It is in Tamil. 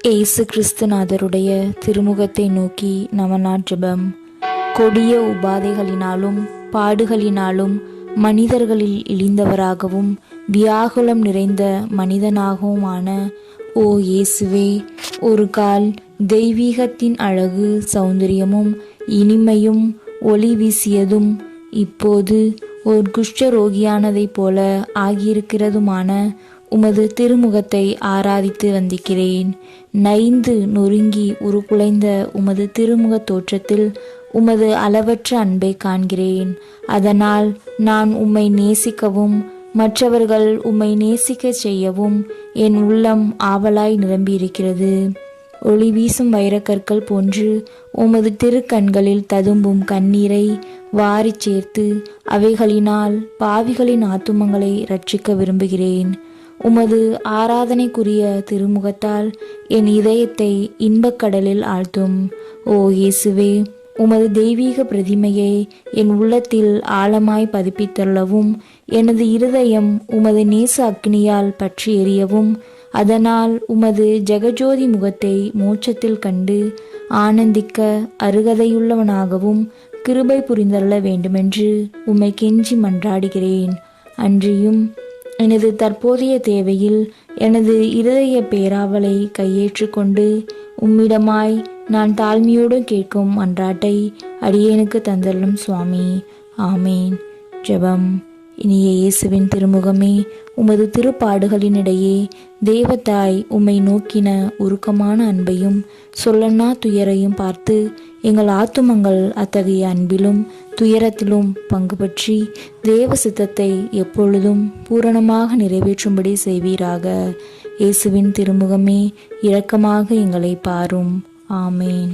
இயேசு கிறிஸ்துநாதருடைய திருமுகத்தை நோக்கி நமனார் ஜெபம். கொடிய உபாதைகளினாலும் பாடுகளினாலும் மனிதர்களில் இழிந்தவராகவும் வியாகுலம் நிறைந்த மனிதனாகவுமான ஓ இயேசுவே, ஒரு கால் தெய்வீகத்தின் அழகு சௌந்தரியமும் இனிமையும் ஒளி வீசியதும் இப்போது ஒரு குஷ்டரோகியானதைப் போல ஆகியிருக்கிறதுமான உமது திருமுகத்தை ஆராதித்து வந்திக்கிறேன். நைந்து நொறுங்கி உருக்குலைந்த உமது திருமுக தோற்றத்தில் உமது அளவற்ற அன்பை காண்கிறேன். அதனால் நான் உம்மை நேசிக்கவும் மற்றவர்கள் உம்மை நேசிக்க செய்யவும் என் உள்ளம் ஆவலாய் நிரம்பியிருக்கிறது. ஒளி வீசும் வைரக்கற்கள் போன்று உமது திருக்கண்களில் ததும்பும் கண்ணீரை வாரி சேர்த்து அவைகளினால் பாவிகளின் ஆத்துமங்களை ரட்சிக்க விரும்புகிறேன். உமது ஆராதனைக்குரிய திருமுகத்தால் என் இதயத்தை இன்பக்கடலில் ஆழ்த்தும். ஓ இயேசுவே, உமது தெய்வீக பிரதிமையை என் உள்ளத்தில் ஆழமாய் பதிப்பித்தள்ளவும் எனது இருதயம் உமது நேச அக்னியால் பற்றி எரியவும் அதனால் உமது ஜெகஜோதி முகத்தை மோட்சத்தில் கண்டு ஆனந்திக்க அருகதையுள்ளவனாகவும் கிருபை புரிந்தள்ள வேண்டுமென்று உம்மை கெஞ்சி மன்றாடுகிறேன். அன்றியும் எனது தற்போதைய தேவையில் எனது இருதய பேராவலை கையேற்றுக்கொண்டு உம்மிடமாய் நான் தாழ்மையோடு கேட்கும் மன்றாட்டை அடியேனுக்கு தந்தள்ளும் சுவாமி. ஆமேன். ஜெபம். இனிய இயேசுவின் திருமுகமே, உமது திருப்பாடுகளினிடையே தேவதாய் உம்மை நோக்கின உருக்கமான அன்பையும் சொல்லனா துயரையும் பார்த்து எங்கள் ஆத்துமங்கள் அத்தகைய அன்பிலும் துயரத்திலும் பங்கு பற்றி தேவ சித்தத்தை எப்பொழுதும் பூரணமாக நிறைவேற்றும்படி செய்வீராக. இயேசுவின் திருமுகமே, இரக்கமாக எங்களை பாரும். ஆமேன்.